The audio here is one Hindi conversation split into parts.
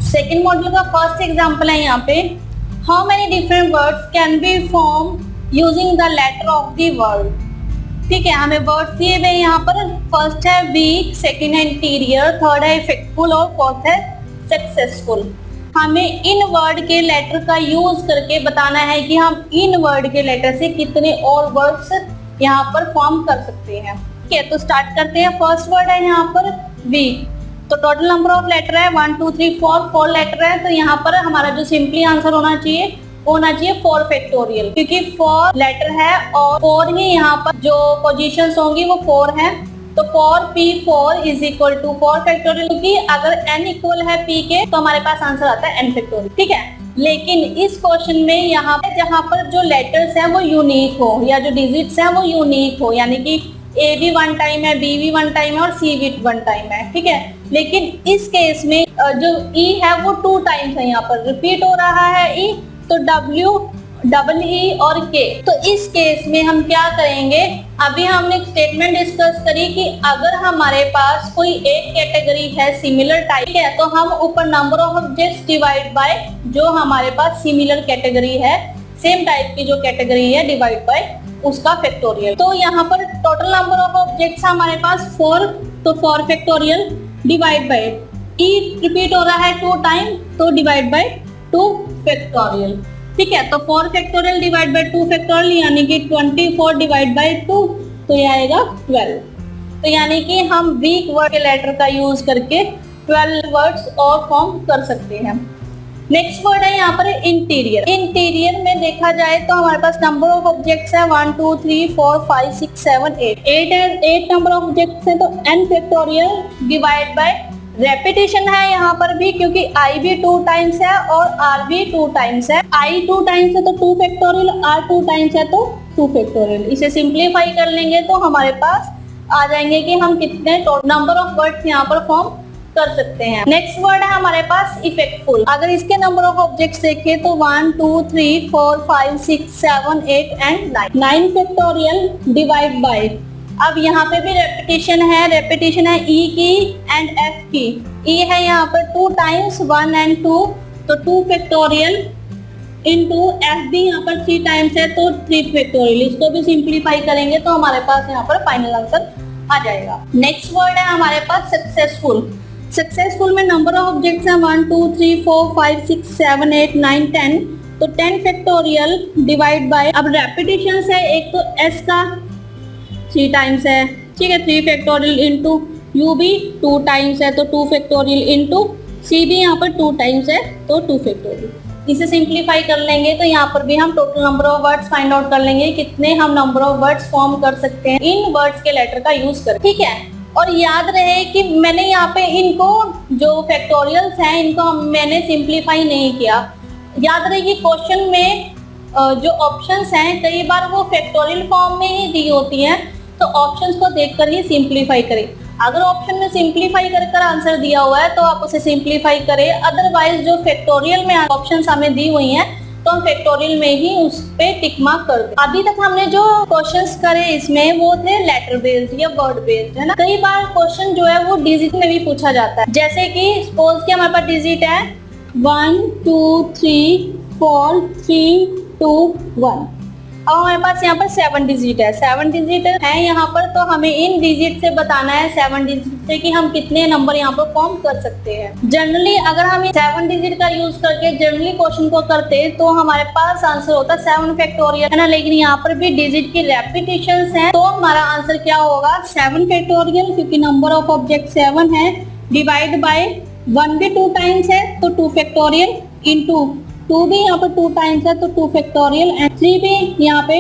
सेकेंड मॉड्यूल का फर्स्ट एग्जाम्पल है यहाँ पे, how many different words can be form using the letter of the word. ठीक है, हमें वर्ड्स दिए हुए यहाँ पर, फर्स्ट है वीक, सेकेंड है इंटीरियर, थर्ड है इफेक्टफुल और फोर्थ है सक्सेसफुल। हमें इन वर्ड के लेटर का यूज करके बताना है कि हम इन वर्ड के लेटर से कितने और वर्ड्स यहाँ पर फॉर्म कर सकते हैं। ठीक है, तो स्टार्ट करते हैं। फर्स्ट वर्ड है यहाँ पर वीक, तो टोटल नंबर ऑफ लेटर है 1 2 3 4 लेटर है, तो यहाँ पर हमारा जो सिंपली आंसर होना चाहिए 4 फैक्टोरियल, क्योंकि 4 लेटर है और 4 ही यहाँ पर जो पोजीशंस होंगी वो 4 है, तो 4p4 is equal to 4 factorial, क्योंकि अगर n इक्वल है p के तो हमारे पास आंसर आता है n फैक्टोरियल। ठीक है, लेकिन इस क्वेश्चन में यहाँ पे जहाँ पर जो लेटर्स हैं वो यूनिक हो या जो डिजिट्स हैं वो यूनिक हो, यानी कि ए भी 1 टाइम है, बी भी 1 टाइम है और सी भी 1 टाइम है। ठीक है, लेकिन इस केस में जो ई है वो 2 टाइम्स है, यहाँ पर रिपीट हो रहा है ई, तो डब्ल्यू डबल ई और के। तो इस केस में हम क्या करेंगे, अभी हमने एक स्टेटमेंट डिस्कस करी कि अगर हमारे पास कोई एक कैटेगरी है सिमिलर टाइप है, तो हम ऊपर number of objects divide by जो हमारे पास सिमिलर कैटेगरी है, सेम टाइप की जो कैटेगरी है, डिवाइड बाय उसका फैक्टोरियल। तो यहाँ पर टोटल नंबर ऑफ ऑब्जेक्ट्स हमारे पास 4, तो 4 factorial divide by E repeat हो रहा है 2 टाइम, तो डिवाइड बाय 2 फैक्टोरियल। ठीक है, तो 4 फैक्टोरियल डिवाइड बाय 2 फैक्टोरियल यानी कि 24 डिवाइड बाय 2, तो ये आएगा 12। तो यानी कि हम वीक वर्ड के लेटर का यूज करके 12 वर्ड्स और फॉर्म कर सकते हैं। नेक्स्ट वर्ड है यहाँ पर इंटीरियर। इंटीरियर में देखा जाए तो हमारे पास नंबर ऑफ ऑब्जेक्ट्स है 1 2 3 4 5 6 7 8 8 नंबर ऑफ ऑब्जेक्ट्स है, तो n factorial divide by repetition है यहाँ पर भी, क्योंकि i भी 2 टाइम्स है और r भी 2 टाइम्स है। i 2 टाइम्स है तो 2 फैक्टोरियल, r 2 टाइम्स है तो 2 फैक्टोरियल। इसे सिंप्लीफाई कर लेंगे तो हमारे पास आ जाएंगे कि हम कितने नंबर ऑफ वर्ड्स यहाँ पर फॉर्म कर सकते हैं। नेक्स्ट वर्ड है हमारे पास इफेक्टफुल। अगर इसके नंबर ऑफ ऑब्जेक्ट्स देखें तो 1 2 3 4 5 6 7 8 एंड 9 फैक्टोरियल डिवाइड बाय, अब यहाँ पे भी रेपिटेशन है ई की एंड एफ की। ई है यहाँ पर 2 टाइम्स 1 एंड 2, तो 2 फैक्टोरियल इनटू एफ भी यहाँ पर 3 टाइम्स है तो 3 फैक्टोरियल। इसको भी सिंप्लीफाई करेंगे तो हमारे पास यहाँ पर फाइनल आंसर आ जाएगा। नेक्स्ट वर्ड है हमारे पास सक्सेसफुल। सक्सेसफुल में नंबर ऑफ ऑब्जेक्ट्स हैं 1 2 3 4 5 6 7 8 9 10, तो 10 फैक्टोरियल डिवाइड बाय, अब रेपिटेशन है, एक तो एस का 3 टाइम्स है, ठीक है, 3 फैक्टोरियल इनटू यू भी 2 टाइम्स है तो 2 फैक्टोरियल इनटू सी भी यहाँ पर 2 टाइम्स है तो 2 फैक्टोरियल। इसे सिंप्लीफाई कर लेंगे तो यहाँ पर भी हम total number of words find out कर लेंगे, कितने हम नंबर ऑफ वर्ड्स फॉर्म कर सकते हैं इन वर्ड्स के लेटर का यूज कर। ठीक है, और याद रहे कि मैंने यहाँ पे इनको जो फैक्टोरियल्स हैं इनको मैंने सिंप्लीफाई नहीं किया। याद रहे कि क्वेश्चन में जो ऑप्शंस हैं कई बार वो फैक्टोरियल फॉर्म में ही दी होती हैं, तो ऑप्शंस को देखकर ही सिंप्लीफाई करें। अगर ऑप्शन में सिंप्लीफाई कर आंसर दिया हुआ है तो आप उसे सिंप्लीफाई करें, अदरवाइज जो फैक्टोरियल में ऑप्शंस हमें दी हुई हैं तो हम फैक्टोरियल में ही उस पे टिक मार्क कर दें। अभी तक हमने जो क्वेश्चंस करे इसमें वो थे लेटर बेस्ड या वर्ड बेस्ड, है ना। कई बार क्वेश्चन जो है वो डिजिट में भी पूछा जाता है, जैसे कि सपोज कि हमारे पास डिजिट है 1 2 3 4 3 2 1। अब हमारे पास यहाँ पर 7 डिजिट है, 7 डिजिट है यहाँ पर, तो हमें इन डिजिट से बताना है 7 डिजिट से कि हम कितने नंबर यहाँ पर फॉर्म कर सकते हैं। जनरली अगर हम 7 डिजिट का यूज करके जनरली क्वेश्चन को करते तो हमारे पास आंसर होता 7 फैक्टोरियल, है ना, लेकिन यहाँ पर भी डिजिट की रेपिटेशंस हैं तो हमारा आंसर क्या होगा 7 फैक्टोरियल, क्योंकि नंबर ऑफ ऑब्जेक्ट 7 है, डिवाइड बाय 1 भी 2 टाइम्स है तो 2 फैक्टोरियल इनटू 2 भी यहाँ पर 2 टाइम्स है तो 2 फैक्टोरियल एंड 3 भी यहाँ पे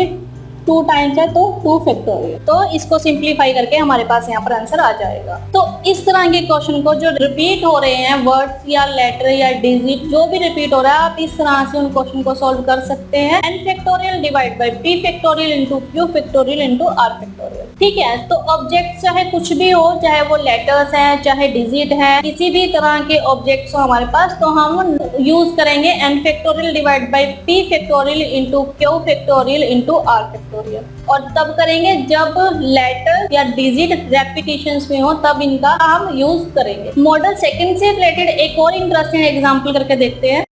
2 टाइम्स है तो 2 फैक्टोरियल। तो इसको सिंप्लीफाई करके हमारे पास यहाँ पर आंसर आ जाएगा। तो इस तरह के क्वेश्चन को जो रिपीट हो रहे हैं वर्ड्स या लेटर या डिजिट जो भी रिपीट हो रहा है, आप इस तरह से उन क्वेश्चन को सॉल्व कर सकते हैं। n factorial divide by p factorial into q factorial into r factorial. ठीक है, तो ऑब्जेक्ट चाहे कुछ भी हो, चाहे वो लेटर्स हैं चाहे डिजिट है, किसी भी तरह के ऑब्जेक्ट्स हो हमारे पास, तो हम यूज करेंगे n factorial divide by p factorial into q factorial into r factorial. Factorial, और तब करेंगे जब लेटर या डिजिट रेपिटेशंस में हो, तब इनका हम यूज करेंगे। मॉडल सेकंड से रिलेटेड एक और इंटरेस्टिंग एग्जांपल करके देखते हैं।